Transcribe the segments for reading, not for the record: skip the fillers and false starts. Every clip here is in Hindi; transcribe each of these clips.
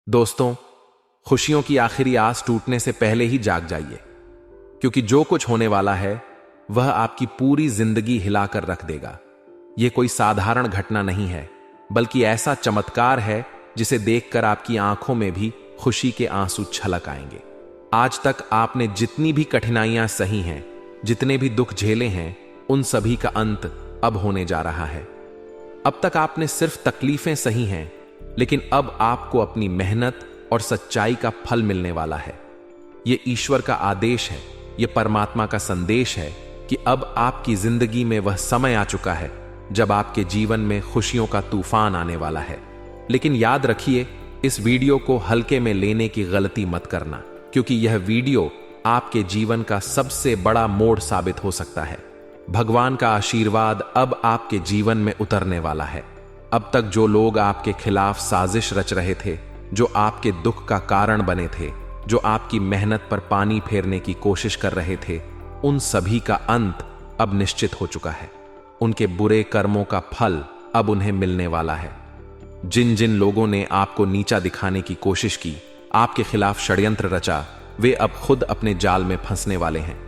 दोस्तों, खुशियों की आखिरी आस टूटने से पहले ही जाग जाइए, क्योंकि जो कुछ होने वाला है वह आपकी पूरी जिंदगी हिलाकर रख देगा। यह कोई साधारण घटना नहीं है, बल्कि ऐसा चमत्कार है जिसे देखकर आपकी आंखों में भी खुशी के आंसू छलक आएंगे। आज तक आपने जितनी भी कठिनाइयां सही हैं, जितने भी दुख झेले हैं, उन सभी का अंत अब होने जा रहा है। अब तक आपने सिर्फ तकलीफें सही हैं, लेकिन अब आपको अपनी मेहनत और सच्चाई का फल मिलने वाला है। यह ईश्वर का आदेश है, यह परमात्मा का संदेश है कि अब आपकी जिंदगी में वह समय आ चुका है जब आपके जीवन में खुशियों का तूफान आने वाला है। लेकिन याद रखिए, इस वीडियो को हल्के में लेने की गलती मत करना, क्योंकि यह वीडियो आपके जीवन का सबसे बड़ा मोड़ साबित हो सकता है। भगवान का आशीर्वाद अब आपके जीवन में उतरने वाला है। अब तक जो लोग आपके खिलाफ साजिश रच रहे थे, जो आपके दुख का कारण बने थे, जो आपकी मेहनत पर पानी फेरने की कोशिश कर रहे थे, उन सभी का अंत अब निश्चित हो चुका है। उनके बुरे कर्मों का फल अब उन्हें मिलने वाला है। जिन जिन लोगों ने आपको नीचा दिखाने की कोशिश की, आपके खिलाफ षड्यंत्र रचा, वे अब खुद अपने जाल में फंसने वाले हैं।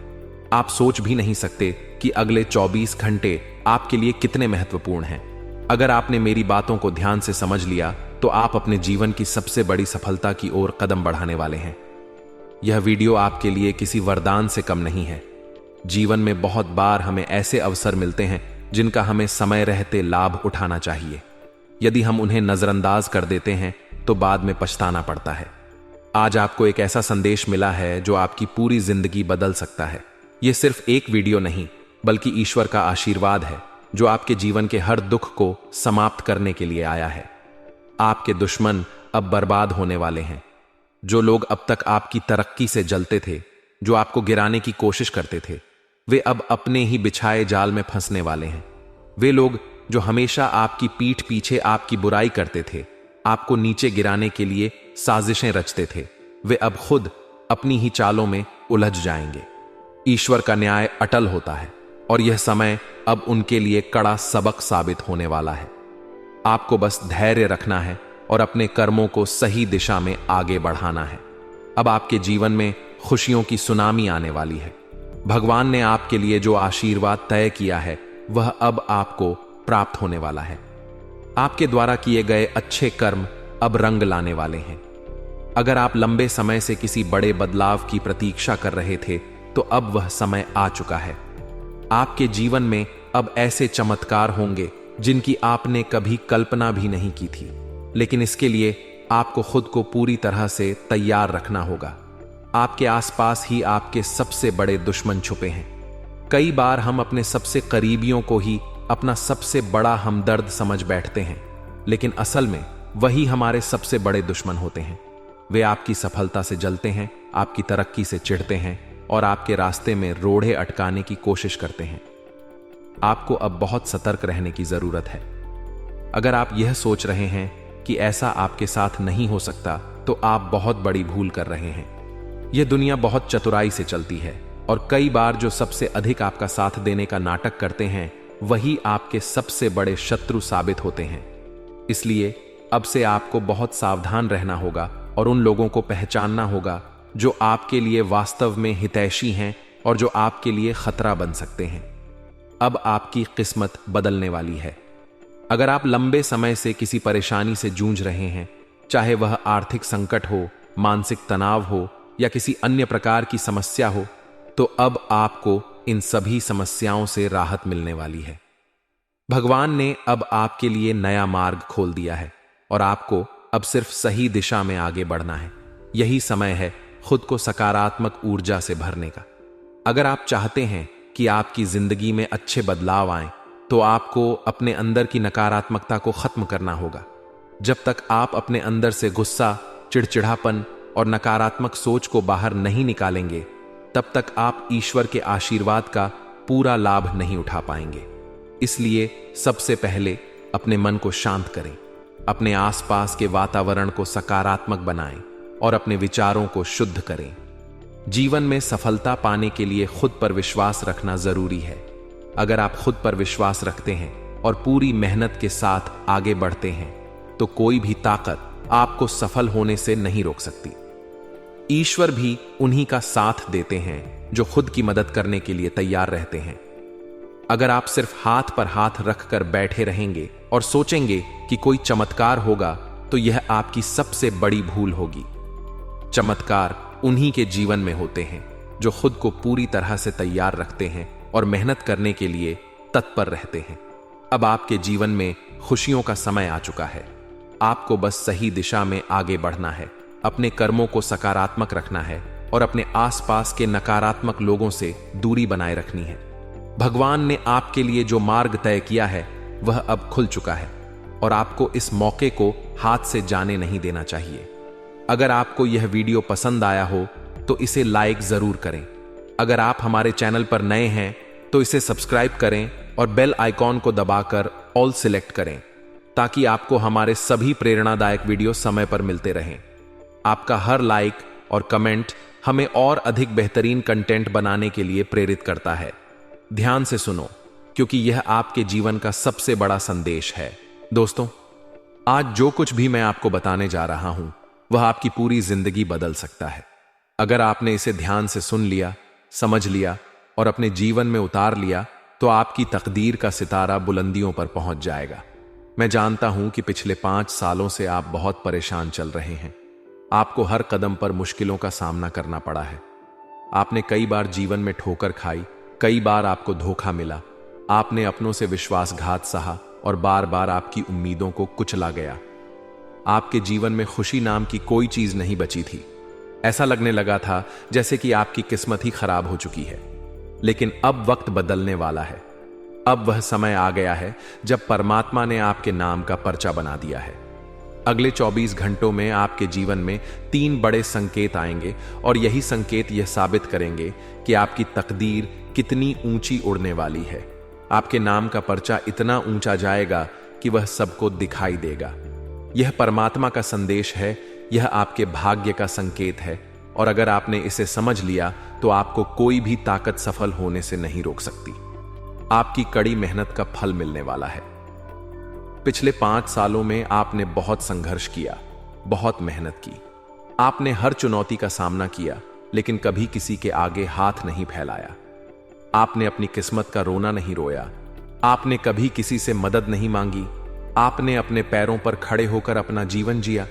आप सोच भी नहीं सकते कि अगले 24 घंटे आपके लिए कितने महत्वपूर्ण हैं। अगर आपने मेरी बातों को ध्यान से समझ लिया, तो आप अपने जीवन की सबसे बड़ी सफलता की ओर कदम बढ़ाने वाले हैं। यह वीडियो आपके लिए किसी वरदान से कम नहीं है। जीवन में बहुत बार हमें ऐसे अवसर मिलते हैं जिनका हमें समय रहते लाभ उठाना चाहिए। यदि हम उन्हें नजरअंदाज कर देते हैं तो बाद में पछताना पड़ता है। आज आपको एक ऐसा संदेश मिला है जो आपकी पूरी जिंदगी बदल सकता है। यह सिर्फ एक वीडियो नहीं, बल्कि ईश्वर का आशीर्वाद है जो आपके जीवन के हर दुख को समाप्त करने के लिए आया है। आपके दुश्मन अब बर्बाद होने वाले हैं। जो लोग अब तक आपकी तरक्की से जलते थे, जो आपको गिराने की कोशिश करते थे, वे अब अपने ही बिछाए जाल में फंसने वाले हैं। वे लोग जो हमेशा आपकी पीठ पीछे आपकी बुराई करते थे, आपको नीचे गिराने के लिए साजिशें रचते थे, वे अब खुद अपनी ही चालों में उलझ जाएंगे। ईश्वर का न्याय अटल होता है और यह समय अब उनके लिए कड़ा सबक साबित होने वाला है। आपको बस धैर्य रखना है और अपने कर्मों को सही दिशा में आगे बढ़ाना है। अब आपके जीवन में खुशियों की सुनामी आने वाली है। भगवान ने आपके लिए जो आशीर्वाद तय किया है, वह अब आपको प्राप्त होने वाला है। आपके द्वारा किए गए अच्छे कर्म अब रंग लाने वाले हैं। अगर आप लंबे समय से किसी बड़े बदलाव की प्रतीक्षा कर रहे थे, तो अब वह समय आ चुका है। आपके जीवन में अब ऐसे चमत्कार होंगे जिनकी आपने कभी कल्पना भी नहीं की थी। लेकिन इसके लिए आपको खुद को पूरी तरह से तैयार रखना होगा। आपके आसपास ही आपके सबसे बड़े दुश्मन छुपे हैं। कई बार हम अपने सबसे करीबियों को ही अपना सबसे बड़ा हमदर्द समझ बैठते हैं, लेकिन असल में वही हमारे सबसे बड़े दुश्मन होते हैं। वे आपकी सफलता से जलते हैं, आपकी तरक्की से चिढ़ते हैं और आपके रास्ते में रोड़े अटकाने की कोशिश करते हैं। आपको अब बहुत सतर्क रहने की जरूरत है। अगर आप यह सोच रहे हैं कि ऐसा आपके साथ नहीं हो सकता, तो आप बहुत बड़ी भूल कर रहे हैं। यह दुनिया बहुत चतुराई से चलती है और कई बार जो सबसे अधिक आपका साथ देने का नाटक करते हैं, वही आपके सबसे बड़े शत्रु साबित होते हैं। इसलिए अब से आपको बहुत सावधान रहना होगा और उन लोगों को पहचानना होगा जो आपके लिए वास्तव में हितैषी हैं और जो आपके लिए खतरा बन सकते हैं। अब आपकी किस्मत बदलने वाली है। अगर आप लंबे समय से किसी परेशानी से जूझ रहे हैं, चाहे वह आर्थिक संकट हो, मानसिक तनाव हो या किसी अन्य प्रकार की समस्या हो, तो अब आपको इन सभी समस्याओं से राहत मिलने वाली है। भगवान ने अब आपके लिए नया मार्ग खोल दिया है और आपको अब सिर्फ सही दिशा में आगे बढ़ना है। यही समय है खुद को सकारात्मक ऊर्जा से भरने का। अगर आप चाहते हैं कि आपकी जिंदगी में अच्छे बदलाव आए, तो आपको अपने अंदर की नकारात्मकता को खत्म करना होगा। जब तक आप अपने अंदर से गुस्सा, चिड़चिड़ापन और नकारात्मक सोच को बाहर नहीं निकालेंगे, तब तक आप ईश्वर के आशीर्वाद का पूरा लाभ नहीं उठा पाएंगे। इसलिए सबसे पहले अपने मन को शांत करें, अपने आसपास के वातावरण को सकारात्मक बनाएं और अपने विचारों को शुद्ध करें। जीवन में सफलता पाने के लिए खुद पर विश्वास रखना जरूरी है। अगर आप खुद पर विश्वास रखते हैं और पूरी मेहनत के साथ आगे बढ़ते हैं, तो कोई भी ताकत आपको सफल होने से नहीं रोक सकती। ईश्वर भी उन्हीं का साथ देते हैं जो खुद की मदद करने के लिए तैयार रहते हैं। अगर आप सिर्फ हाथ पर हाथ रखकर बैठे रहेंगे और सोचेंगे कि कोई चमत्कार होगा, तो यह आपकी सबसे बड़ी भूल होगी। चमत्कार उन्हीं के जीवन में होते हैं जो खुद को पूरी तरह से तैयार रखते हैं और मेहनत करने के लिए तत्पर रहते हैं। अब आपके जीवन में खुशियों का समय आ चुका है। आपको बस सही दिशा में आगे बढ़ना है, अपने कर्मों को सकारात्मक रखना है और अपने आसपास के नकारात्मक लोगों से दूरी बनाए रखनी है। भगवान ने आपके लिए जो मार्ग तय किया है वह अब खुल चुका है और आपको इस मौके को हाथ से जाने नहीं देना चाहिए। अगर आपको यह वीडियो पसंद आया हो तो इसे लाइक जरूर करें। अगर आप हमारे चैनल पर नए हैं तो इसे सब्सक्राइब करें और बेल आइकॉन को दबाकर ऑल सिलेक्ट करें ताकि आपको हमारे सभी प्रेरणादायक वीडियो समय पर मिलते रहें। आपका हर लाइक और कमेंट हमें और अधिक बेहतरीन कंटेंट बनाने के लिए प्रेरित करता है। ध्यान से सुनो, क्योंकि यह आपके जीवन का सबसे बड़ा संदेश है। दोस्तों, आज जो कुछ भी मैं आपको बताने जा रहा हूं वह आपकी पूरी जिंदगी बदल सकता है। अगर आपने इसे ध्यान से सुन लिया, समझ लिया और अपने जीवन में उतार लिया तो आपकी तकदीर का सितारा बुलंदियों पर पहुंच जाएगा। मैं जानता हूं कि पिछले 5 सालों से आप बहुत परेशान चल रहे हैं। आपको हर कदम पर मुश्किलों का सामना करना पड़ा है। आपने कई बार जीवन में ठोकर खाई, कई बार आपको धोखा मिला, आपने अपनों से विश्वासघात सहा और बार बार आपकी उम्मीदों को कुचला गया। आपके जीवन में खुशी नाम की कोई चीज नहीं बची थी। ऐसा लगने लगा था जैसे कि आपकी किस्मत ही खराब हो चुकी है। लेकिन अब वक्त बदलने वाला है। अब वह समय आ गया है जब परमात्मा ने आपके नाम का पर्चा बना दिया है। अगले 24 घंटों में आपके जीवन में 3 बड़े संकेत आएंगे और यही संकेत यह साबित करेंगे कि आपकी तकदीर कितनी ऊंची उड़ने वाली है। आपके नाम का पर्चा इतना ऊंचा जाएगा कि वह सबको दिखाई देगा। यह परमात्मा का संदेश है, यह आपके भाग्य का संकेत है और अगर आपने इसे समझ लिया तो आपको कोई भी ताकत सफल होने से नहीं रोक सकती। आपकी कड़ी मेहनत का फल मिलने वाला है। पिछले 5 सालों में आपने बहुत संघर्ष किया, बहुत मेहनत की। आपने हर चुनौती का सामना किया, लेकिन कभी किसी के आगे हाथ नहीं फैलाया। आपने अपनी किस्मत का रोना नहीं रोया। आपने कभी किसी से मदद नहीं मांगी। आपने अपने पैरों पर खड़े होकर अपना जीवन जिया।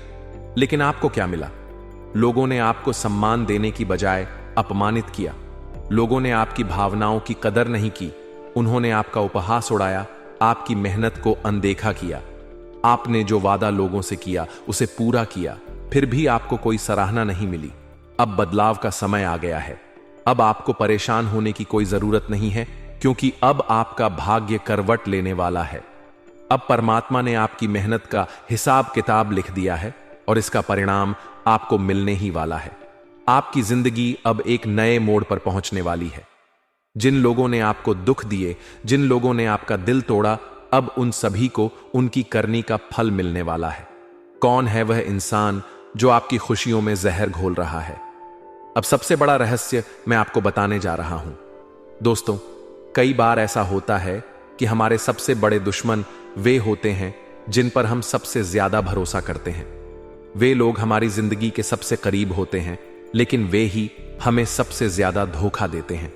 लेकिन आपको क्या मिला? लोगों ने आपको सम्मान देने की बजाय अपमानित किया। लोगों ने आपकी भावनाओं की कदर नहीं की। उन्होंने आपका उपहास उड़ाया, आपकी मेहनत को अनदेखा किया। आपने जो वादा लोगों से किया उसे पूरा किया, फिर भी आपको कोई सराहना नहीं मिली। अब बदलाव का समय आ गया है। अब आपको परेशान होने की कोई जरूरत नहीं है, क्योंकि अब आपका भाग्य करवट लेने वाला है। अब परमात्मा ने आपकी मेहनत का हिसाब किताब लिख दिया है और इसका परिणाम आपको मिलने ही वाला है। आपकी जिंदगी अब एक नए मोड़ पर पहुंचने वाली है। जिन लोगों ने आपको दुख दिए, जिन लोगों ने आपका दिल तोड़ा, अब उन सभी को उनकी करनी का फल मिलने वाला है। कौन है वह इंसान जो आपकी खुशियों में जहर घोल रहा है? अब सबसे बड़ा रहस्य मैं आपको बताने जा रहा हूं। दोस्तों, कई बार ऐसा होता है कि हमारे सबसे बड़े दुश्मन वे होते हैं जिन पर हम सबसे ज्यादा भरोसा करते हैं। वे लोग हमारी जिंदगी के सबसे करीब होते हैं, लेकिन वे ही हमें सबसे ज्यादा धोखा देते हैं।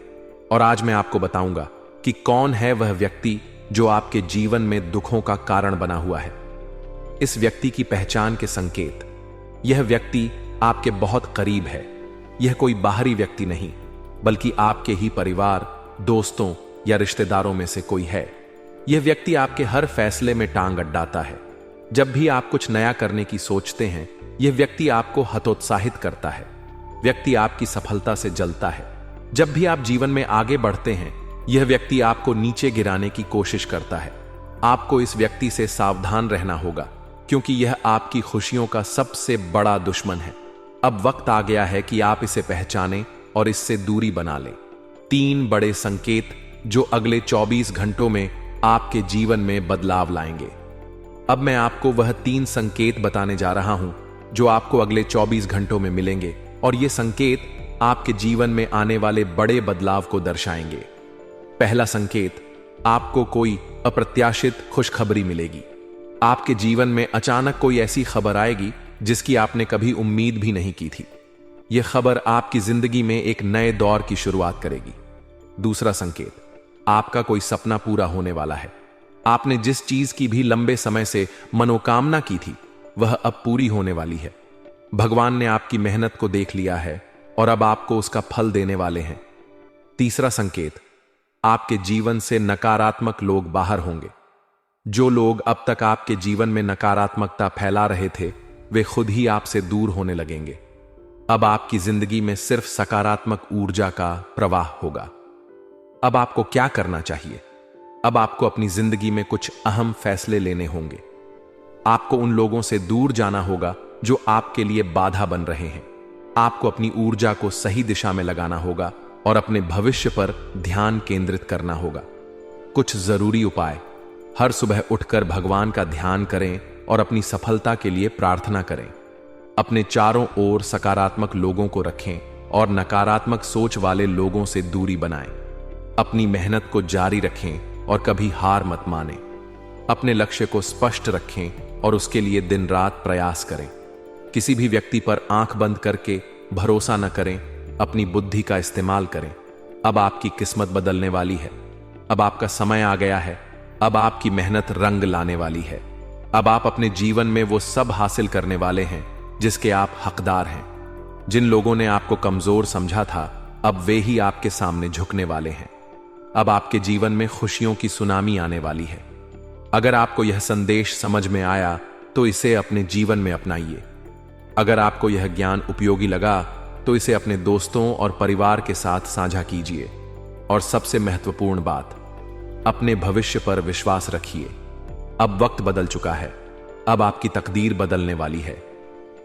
और आज मैं आपको बताऊंगा कि कौन है वह व्यक्ति जो आपके जीवन में दुखों का कारण बना हुआ है। इस व्यक्ति की पहचान के संकेत। यह व्यक्ति आपके बहुत करीब है। यह कोई बाहरी व्यक्ति नहीं, बल्कि आपके ही परिवार, दोस्तों या रिश्तेदारों में से कोई है। यह व्यक्ति आपके हर फैसले में टांग अड़ाता है। जब भी आप कुछ नया करने की सोचते हैं, यह व्यक्ति आपको हतोत्साहित करता है। व्यक्ति आपकी सफलता से जलता है। जब भी आप जीवन में आगे बढ़ते हैं, यह व्यक्ति आपको नीचे गिराने की कोशिश करता है। आपको इस व्यक्ति से सावधान रहना होगा, क्योंकि यह आपकी खुशियों का सबसे बड़ा दुश्मन है। अब वक्त आ गया है कि आप इसे पहचानें और इससे दूरी बना लें। 3 बड़े संकेत जो अगले 24 घंटों में आपके जीवन में बदलाव लाएंगे। अब मैं आपको वह 3 संकेत बताने जा रहा हूं जो आपको अगले 24 घंटों में मिलेंगे और ये संकेत आपके जीवन में आने वाले बड़े बदलाव को दर्शाएंगे। पहला संकेत, आपको कोई अप्रत्याशित खुशखबरी मिलेगी। आपके जीवन में अचानक कोई ऐसी खबर आएगी जिसकी आपने कभी उम्मीद भी नहीं की थी। यह खबर आपकी जिंदगी में एक नए दौर की शुरुआत करेगी। दूसरा संकेत, आपका कोई सपना पूरा होने वाला है। आपने जिस चीज की भी लंबे समय से मनोकामना की थी, वह अब पूरी होने वाली है। भगवान ने आपकी मेहनत को देख लिया है और अब आपको उसका फल देने वाले हैं। तीसरा संकेत, आपके जीवन से नकारात्मक लोग बाहर होंगे। जो लोग अब तक आपके जीवन में नकारात्मकता फैला रहे थे, वे खुद ही आपसे दूर होने लगेंगे। अब आपकी जिंदगी में सिर्फ सकारात्मक ऊर्जा का प्रवाह होगा। अब आपको क्या करना चाहिए? अब आपको अपनी जिंदगी में कुछ अहम फैसले लेने होंगे। आपको उन लोगों से दूर जाना होगा जो आपके लिए बाधा बन रहे हैं। आपको अपनी ऊर्जा को सही दिशा में लगाना होगा और अपने भविष्य पर ध्यान केंद्रित करना होगा। कुछ जरूरी उपाय: हर सुबह उठकर भगवान का ध्यान करें और अपनी सफलता के लिए प्रार्थना करें। अपने चारों ओर सकारात्मक लोगों को रखें और नकारात्मक सोच वाले लोगों से दूरी बनाएं। अपनी मेहनत को जारी रखें और कभी हार मत मानें। अपने लक्ष्य को स्पष्ट रखें और उसके लिए दिन रात प्रयास करें। किसी भी व्यक्ति पर आंख बंद करके भरोसा न करें, अपनी बुद्धि का इस्तेमाल करें। अब आपकी किस्मत बदलने वाली है। अब आपका समय आ गया है। अब आपकी मेहनत रंग लाने वाली है। अब आप अपने जीवन में वो सब हासिल करने वाले हैं जिसके आप हकदार हैं। जिन लोगों ने आपको कमजोर समझा था, अब वे ही आपके सामने झुकने वाले हैं। अब आपके जीवन में खुशियों की सुनामी आने वाली है। अगर आपको यह संदेश समझ में आया तो इसे अपने जीवन में अपनाइए। अगर आपको यह ज्ञान उपयोगी लगा तो इसे अपने दोस्तों और परिवार के साथ साझा कीजिए। और सबसे महत्वपूर्ण बात, अपने भविष्य पर विश्वास रखिए। अब वक्त बदल चुका है। अब आपकी तकदीर बदलने वाली है।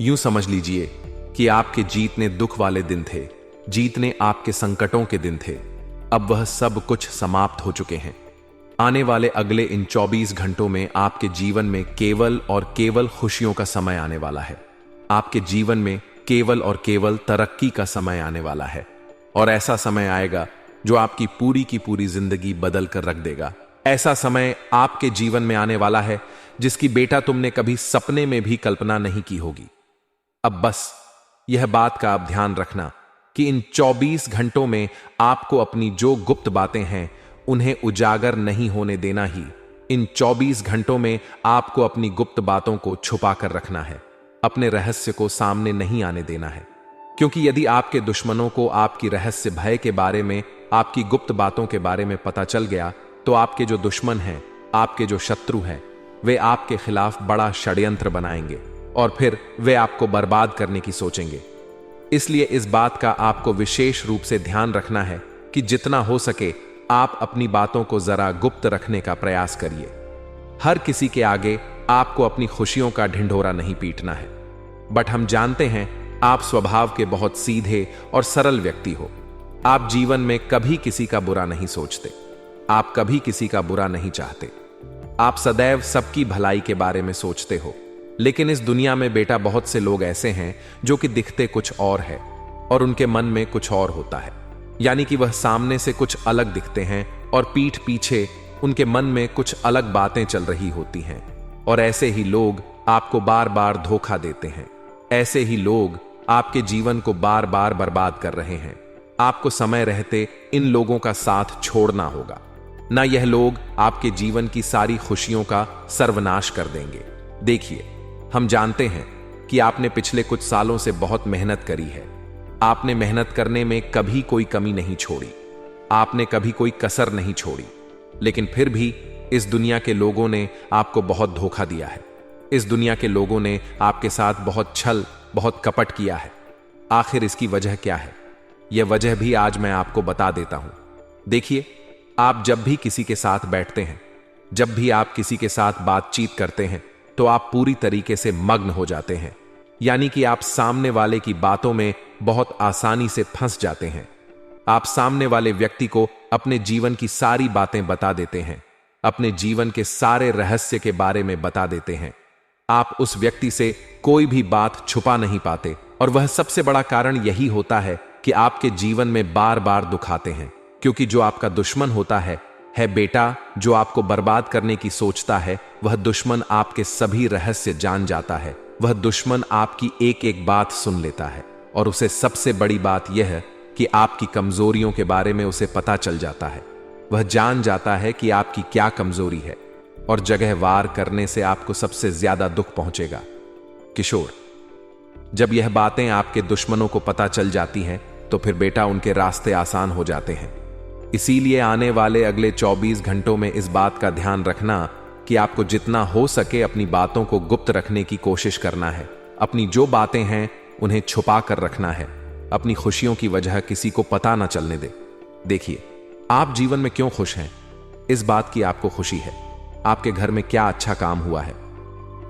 यूं समझ लीजिए कि आपके जीतने दुख वाले दिन थे, जीतने आपके संकटों के दिन थे। अब वह सब कुछ समाप्त हो चुके हैं। आने वाले अगले इन 24 घंटों में आपके जीवन में केवल और केवल खुशियों का समय आने वाला है। आपके जीवन में केवल और केवल तरक्की का समय आने वाला है। और ऐसा समय आएगा जो आपकी पूरी की पूरी जिंदगी बदल कर रख देगा। ऐसा समय आपके जीवन में आने वाला है जिसकी बेटा तुमने कभी सपने में भी कल्पना नहीं की होगी। अब बस यह बात का आप ध्यान रखना कि इन 24 घंटों में आपको अपनी जो गुप्त बातें हैं उन्हें उजागर नहीं होने देना ही। इन 24 घंटों में आपको अपनी गुप्त बातों को छुपा कर रखना है। अपने रहस्य को सामने नहीं आने देना है। क्योंकि यदि आपके दुश्मनों को आपकी रहस्य भय के बारे में, आपकी गुप्त बातों के बारे में पता चल गया, तो आपके जो दुश्मन हैं, आपके जो शत्रु हैं, वे आपके खिलाफ बड़ा षड्यंत्र बनाएंगे और फिर वे आपको बर्बाद करने की सोचेंगे। इसलिए इस बात का आपको विशेष रूप से ध्यान रखना है कि जितना हो सके आप अपनी बातों को जरा गुप्त रखने का प्रयास करिए। हर किसी के आगे आपको अपनी खुशियों का ढिंढोरा नहीं पीटना है। बट हम जानते हैं आप स्वभाव के बहुत सीधे और सरल व्यक्ति हो। आप जीवन में कभी किसी का बुरा नहीं सोचते। आप कभी किसी का बुरा नहीं चाहते। आप सदैव सबकी भलाई के बारे में सोचते हो। लेकिन इस दुनिया में बेटा बहुत से लोग ऐसे हैं जो कि दिखते कुछ और है और उनके मन में कुछ और होता है। यानी कि वह सामने से कुछ अलग दिखते हैं और पीठ पीछे उनके मन में कुछ अलग बातें चल रही होती हैं। और ऐसे ही लोग आपको बार बार धोखा देते हैं। ऐसे ही लोग आपके जीवन को बार बार बर्बाद कर रहे हैं। आपको समय रहते इन लोगों का साथ छोड़ना होगा। ना यह लोग आपके जीवन की सारी खुशियों का सर्वनाश कर देंगे। देखिए, हम जानते हैं कि आपने पिछले कुछ सालों से बहुत मेहनत करी है। आपने मेहनत करने में कभी कोई कमी नहीं छोड़ी। आपने कभी कोई कसर नहीं छोड़ी। लेकिन फिर भी इस दुनिया के लोगों ने आपको बहुत धोखा दिया है। इस दुनिया के लोगों ने आपके साथ बहुत छल, बहुत कपट किया है। आखिर इसकी वजह क्या है? यह वजह भी आज मैं आपको बता देता हूं। देखिए, आप जब भी किसी के साथ बैठते हैं, जब भी आप किसी के साथ बातचीत करते हैं, तो आप पूरी तरीके से मग्न हो जाते हैं। यानी कि आप सामने वाले की बातों में बहुत आसानी से फंस जाते हैं। आप सामने वाले व्यक्ति को अपने जीवन की सारी बातें बता देते हैं, अपने जीवन के सारे रहस्य के बारे में बता देते हैं। आप उस व्यक्ति से कोई भी बात छुपा नहीं पाते और वह सबसे बड़ा कारण यही होता है कि आपके जीवन में बार बार दुख आते हैं। क्योंकि जो आपका दुश्मन होता है बेटा, जो आपको बर्बाद करने की सोचता है, वह दुश्मन आपके सभी रहस्य जान जाता है वह दुश्मन आपकी एक एक बात सुन लेता है और उसे सबसे बड़ी बात यह है कि आपकी कमजोरियों के बारे में उसे पता चल जाता है। वह जान जाता है कि आपकी क्या कमजोरी है और जगह वार करने से आपको सबसे ज्यादा दुख पहुंचेगा। किशोर, जब यह बातें आपके दुश्मनों को पता चल जाती हैं तो फिर बेटा उनके रास्ते आसान हो जाते हैं। इसीलिए आने वाले अगले 24 घंटों में इस बात का ध्यान रखना कि आपको जितना हो सके अपनी बातों को गुप्त रखने की कोशिश करना है। अपनी जो बातें हैं उन्हें छुपा कर रखना है। अपनी खुशियों की वजह किसी को पता ना चलने दे। देखिए, आप जीवन में क्यों खुश हैं, इस बात की आपको खुशी है। आपके घर में क्या अच्छा काम हुआ है,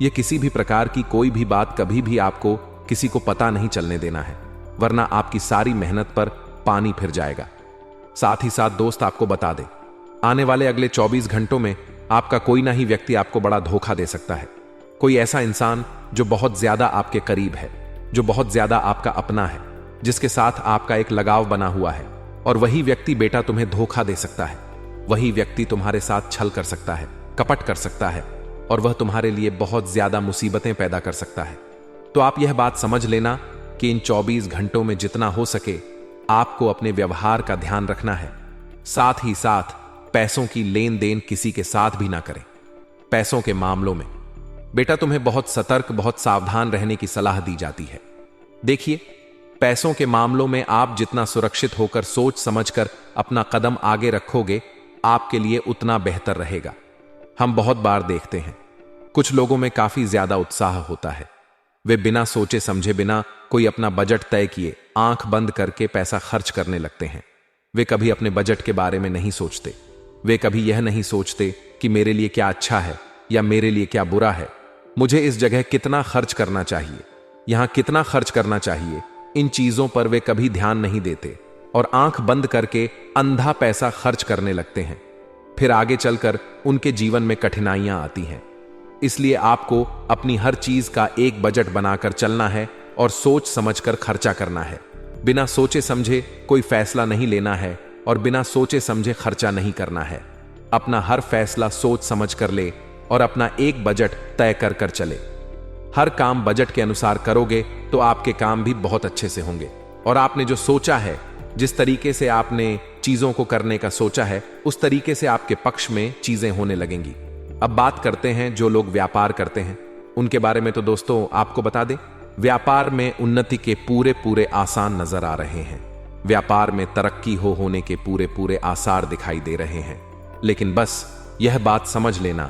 यह किसी भी प्रकार की कोई भी बात कभी भी आपको किसी को पता नहीं चलने देना है, वरना आपकी सारी मेहनत पर पानी फिर जाएगा। साथ ही साथ दोस्त आपको बता दे, आने वाले अगले 24 घंटों में आपका कोई ना ही व्यक्ति आपको बड़ा धोखा दे सकता है। कोई ऐसा इंसान जो बहुत ज्यादा आपके करीब है, जो बहुत ज्यादा आपका अपना है, जिसके साथ आपका एक लगाव बना हुआ है, और वही व्यक्ति बेटा तुम्हें धोखा दे सकता है। वही व्यक्ति तुम्हारे साथ छल कर सकता है, कपट कर सकता है, और वह तुम्हारे लिए बहुत ज्यादा मुसीबतें पैदा कर सकता है। तो आप यह बात समझ लेना कि इन 24 घंटों में जितना हो सके आपको अपने व्यवहार का ध्यान रखना है। साथ ही साथ पैसों की लेन देन किसी के साथ भी ना करें। पैसों के मामलों में बेटा तुम्हें बहुत सतर्क, बहुत सावधान रहने की सलाह दी जाती है। देखिए, पैसों के मामलों में आप जितना सुरक्षित होकर सोच समझकर अपना कदम आगे रखोगे, आपके लिए उतना बेहतर रहेगा। हम बहुत बार देखते हैं कुछ लोगों में काफी ज्यादा उत्साह होता है। वे बिना सोचे समझे, बिना कोई अपना बजट तय किए, आंख बंद करके पैसा खर्च करने लगते हैं। वे कभी अपने बजट के बारे में नहीं सोचते। वे कभी यह नहीं सोचते कि मेरे लिए क्या अच्छा है या मेरे लिए क्या बुरा है, मुझे इस जगह कितना खर्च करना चाहिए, यहां कितना खर्च करना चाहिए। इन चीजों पर वे कभी ध्यान नहीं देते और आंख बंद करके अंधा पैसा खर्च करने लगते हैं। फिर आगे चलकर उनके जीवन में कठिनाइयां आती हैं। इसलिए आपको अपनी हर चीज का एक बजट बनाकर चलना है और सोच समझकर खर्चा करना है। बिना सोचे समझे कोई फैसला नहीं लेना है और बिना सोचे समझे खर्चा नहीं करना है। अपना हर फैसला सोच समझ कर ले और अपना एक बजट तय कर कर चले। हर काम बजट के अनुसार करोगे तो आपके काम भी बहुत अच्छे से होंगे और आपने जो सोचा है, जिस तरीके से आपने चीजों को करने का सोचा है, उस तरीके से आपके पक्ष में चीजें होने लगेंगी। अब बात करते हैं जो लोग व्यापार करते हैं उनके बारे में। तो दोस्तों आपको बता दें, व्यापार में उन्नति के पूरे पूरे आसार नजर आ रहे हैं। व्यापार में तरक्की होने के पूरे पूरे आसार दिखाई दे रहे हैं। लेकिन बस यह बात समझ लेना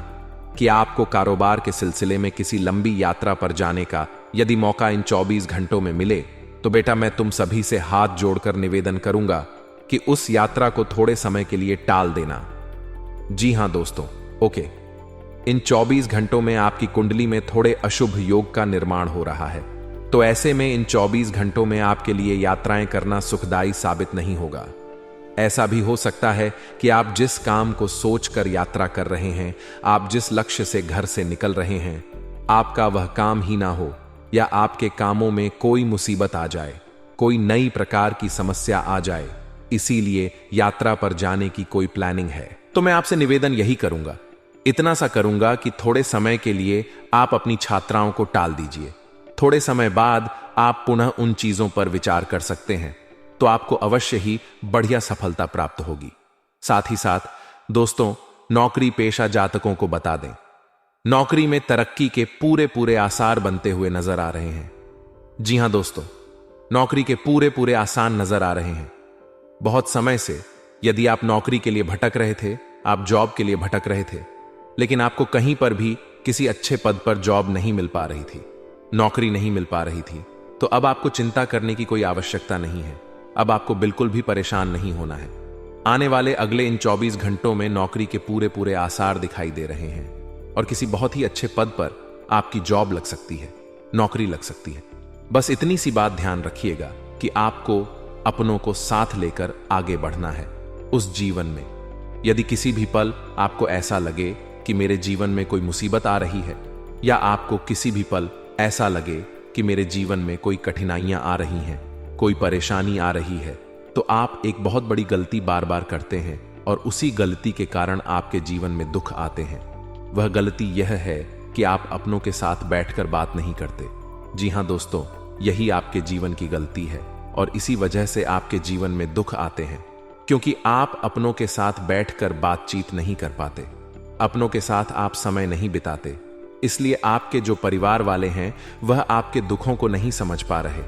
कि आपको कारोबार के सिलसिले में किसी लंबी यात्रा पर जाने का यदि मौका इन 24 घंटों में मिले तो बेटा मैं तुम सभी से हाथ जोड़कर निवेदन करूंगा कि उस यात्रा को थोड़े समय के लिए टाल देना। जी हां दोस्तों, ओके, इन 24 घंटों में आपकी कुंडली में थोड़े अशुभ योग का निर्माण हो रहा है। तो ऐसे में इन 24 घंटों में आपके लिए यात्राएं करना सुखदायी साबित नहीं होगा। ऐसा भी हो सकता है कि आप जिस काम को सोचकर यात्रा कर रहे हैं, आप जिस लक्ष्य से घर से निकल रहे हैं, आपका वह काम ही ना हो, या आपके कामों में कोई मुसीबत आ जाए, कोई नई प्रकार की समस्या आ जाए। इसीलिए यात्रा पर जाने की कोई प्लानिंग है तो मैं आपसे निवेदन यही करूंगा, इतना सा करूंगा कि थोड़े समय के लिए आप अपनी छात्राओं को टाल दीजिए। थोड़े समय बाद आप पुनः उन चीजों पर विचार कर सकते हैं, तो आपको अवश्य ही बढ़िया सफलता प्राप्त होगी। साथ ही साथ दोस्तों, नौकरी पेशा जातकों को बता दें, नौकरी में तरक्की के पूरे पूरे आसार बनते हुए नजर आ रहे हैं। जी हां दोस्तों, नौकरी के पूरे पूरे आसान नजर आ रहे हैं। बहुत समय से यदि आप नौकरी के लिए भटक रहे थे, आप जॉब के लिए भटक रहे थे, लेकिन आपको कहीं पर भी किसी अच्छे पद पर जॉब नहीं मिल पा रही थी, नौकरी नहीं मिल पा रही थी, तो अब आपको चिंता करने की कोई आवश्यकता नहीं है। अब आपको बिल्कुल भी परेशान नहीं होना है। आने वाले अगले इन 24 घंटों में नौकरी के पूरे पूरे आसार दिखाई दे रहे हैं और किसी बहुत ही अच्छे पद पर आपकी जॉब लग सकती है, नौकरी लग सकती है। बस इतनी सी बात ध्यान रखिएगा कि आपको अपनों को साथ लेकर आगे बढ़ना है उस जीवन में। यदि किसी भी पल आपको ऐसा लगे कि मेरे जीवन में कोई मुसीबत आ रही है, या आपको किसी भी पल ऐसा लगे कि मेरे जीवन में कोई कठिनाइयां आ रही हैं, कोई परेशानी आ रही है, तो आप एक बहुत बड़ी गलती बार बार करते हैं और उसी गलती के कारण आपके जीवन में दुख आते हैं। वह गलती यह है कि आप अपनों के साथ बैठकर बात नहीं करते। जी हाँ दोस्तों, यही आपके जीवन की गलती है और इसी वजह से आपके जीवन में दुख आते हैं, क्योंकि आप अपनों के साथ बैठकर बातचीत नहीं कर पाते, अपनों के साथ आप समय नहीं बिताते। इसलिए आपके जो परिवार वाले हैं वह आपके दुखों को नहीं समझ पा रहे,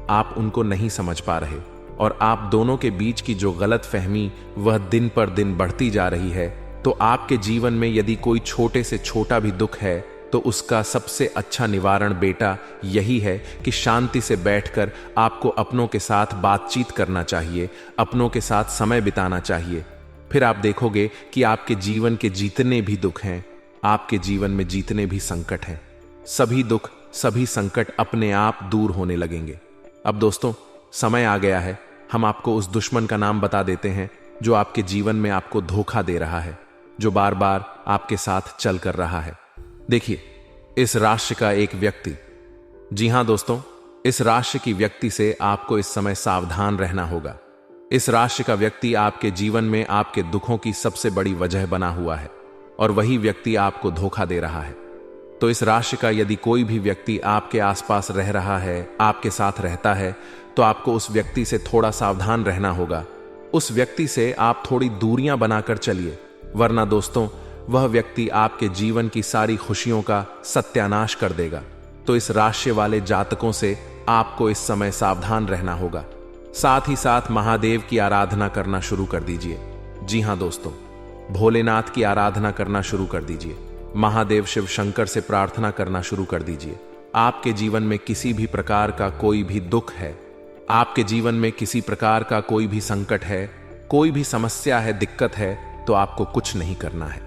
आप उनको नहीं समझ पा रहे, और आप दोनों के बीच की जो गलत फहमी वह दिन पर दिन बढ़ती जा रही है। तो आपके जीवन में यदि कोई छोटे से छोटा भी दुख है तो उसका सबसे अच्छा निवारण बेटा यही है कि शांति से बैठकर आपको अपनों के साथ बातचीत करना चाहिए, अपनों के साथ समय बिताना चाहिए। फिर आप देखोगे कि आपके जीवन के जितने भी दुख हैं, आपके जीवन में जितने भी संकट हैं, सभी दुख सभी संकट अपने आप दूर होने लगेंगे। अब दोस्तों, समय आ गया है, हम आपको उस दुश्मन का नाम बता देते हैं जो आपके जीवन में आपको धोखा दे रहा है, जो बार बार आपके साथ चल कर रहा है। देखिए, इस राशि का एक व्यक्ति, जी हां दोस्तों, इस राशि की व्यक्ति से आपको इस समय सावधान रहना होगा। इस राशि का व्यक्ति आपके जीवन में आपके दुखों की सबसे बड़ी वजह बना हुआ है और वही व्यक्ति आपको धोखा दे रहा है। तो इस राशि का यदि कोई भी व्यक्ति आपके आसपास रह रहा है, आपके साथ रहता है, तो आपको उस व्यक्ति से थोड़ा सावधान रहना होगा। उस व्यक्ति से आप थोड़ी दूरियां बनाकर चलिए, वरना दोस्तों वह व्यक्ति आपके जीवन की सारी खुशियों का सत्यानाश कर देगा। तो इस राशि वाले जातकों से आपको इस समय सावधान रहना होगा। साथ ही साथ महादेव की आराधना करना शुरू कर दीजिए। जी हां दोस्तों, भोलेनाथ की आराधना करना शुरू कर दीजिए। महादेव शिव शंकर से प्रार्थना करना शुरू कर दीजिए। आपके जीवन में किसी भी प्रकार का कोई भी दुख है, आपके जीवन में किसी प्रकार का कोई भी संकट है, कोई भी समस्या है, दिक्कत है, तो आपको कुछ नहीं करना है।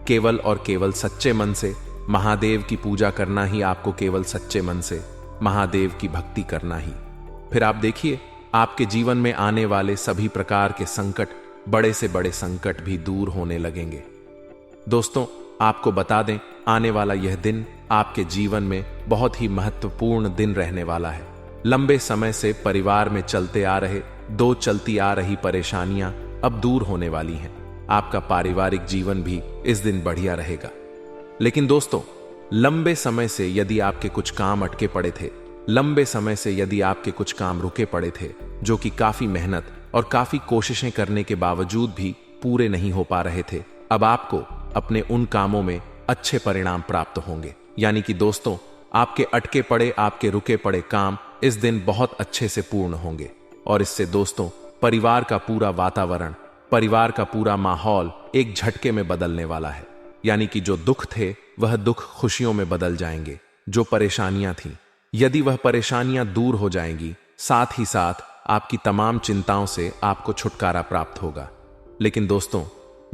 केवल और केवल सच्चे मन से महादेव की पूजा करना ही, आपको केवल सच्चे मन से महादेव की भक्ति करना ही। फिर आप देखिए, आपके जीवन में आने वाले सभी प्रकार के संकट, बड़े से बड़े संकट भी दूर होने लगेंगे। दोस्तों, आपको बता दें, आने वाला यह दिन आपके जीवन में बहुत ही महत्वपूर्ण दिन रहने वाला है। लंबे समय से परिवार में चलते आ रहे चलती आ रही परेशानियां अब दूर होने वाली हैं। आपका पारिवारिक जीवन भी इस दिन बढ़िया रहेगा। लेकिन दोस्तों, लंबे समय से यदि आपके कुछ काम अटके पड़े थे, लंबे समय से यदि आपके कुछ काम रुके पड़े थे, जो कि काफी मेहनत और काफी कोशिशें करने के बावजूद भी पूरे नहीं हो पा रहे थे, अब आपको अपने उन कामों में अच्छे परिणाम प्राप्त होंगे। यानी कि दोस्तों, आपके अटके पड़े, आपके रुके पड़े काम इस दिन बहुत अच्छे से पूर्ण होंगे। और इससे दोस्तों, परिवार का पूरा वातावरण, परिवार का पूरा माहौल एक झटके में बदलने वाला है। यानी कि जो दुख थे वह दुख खुशियों में बदल जाएंगे। जो परेशानियां थीं, यदि वह परेशानियां दूर हो जाएंगी, साथ ही साथ आपकी तमाम चिंताओं से आपको छुटकारा प्राप्त होगा। लेकिन दोस्तों,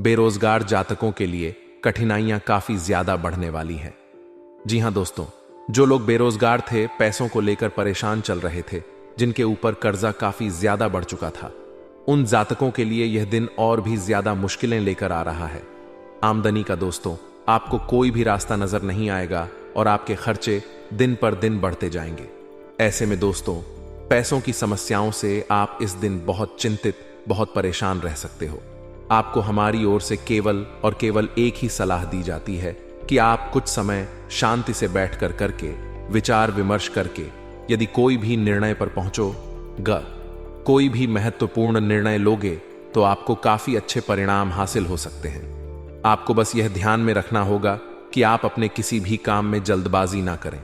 बेरोजगार जातकों के लिए कठिनाइयां काफी ज्यादा बढ़ने वाली हैं। जी हां दोस्तों, जो लोग बेरोजगार थे, पैसों को लेकर परेशान चल रहे थे, जिनके ऊपर कर्जा काफी ज्यादा बढ़ चुका था, उन जातकों के लिए यह दिन और भी ज्यादा मुश्किलें लेकर आ रहा है। आमदनी का दोस्तों, आपको कोई भी रास्ता नजर नहीं आएगा और आपके खर्चे दिन पर दिन बढ़ते जाएंगे। ऐसे में दोस्तों, पैसों की समस्याओं से आप इस दिन बहुत चिंतित, बहुत परेशान रह सकते हो। आपको हमारी ओर से केवल और केवल एक ही सलाह दी जाती है कि आप कुछ समय शांति से बैठकर करके, विचार विमर्श करके यदि कोई भी निर्णय पर पहुंचोगे, कोई भी महत्वपूर्ण निर्णय लोगे, तो आपको काफी अच्छे परिणाम हासिल हो सकते हैं। आपको बस यह ध्यान में रखना होगा कि आप अपने किसी भी काम में जल्दबाजी ना करें।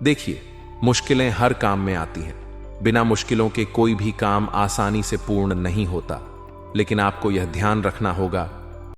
देखिए, मुश्किलें हर काम में आती हैं, बिना मुश्किलों के कोई भी काम आसानी से पूर्ण नहीं होता। लेकिन आपको यह ध्यान रखना होगा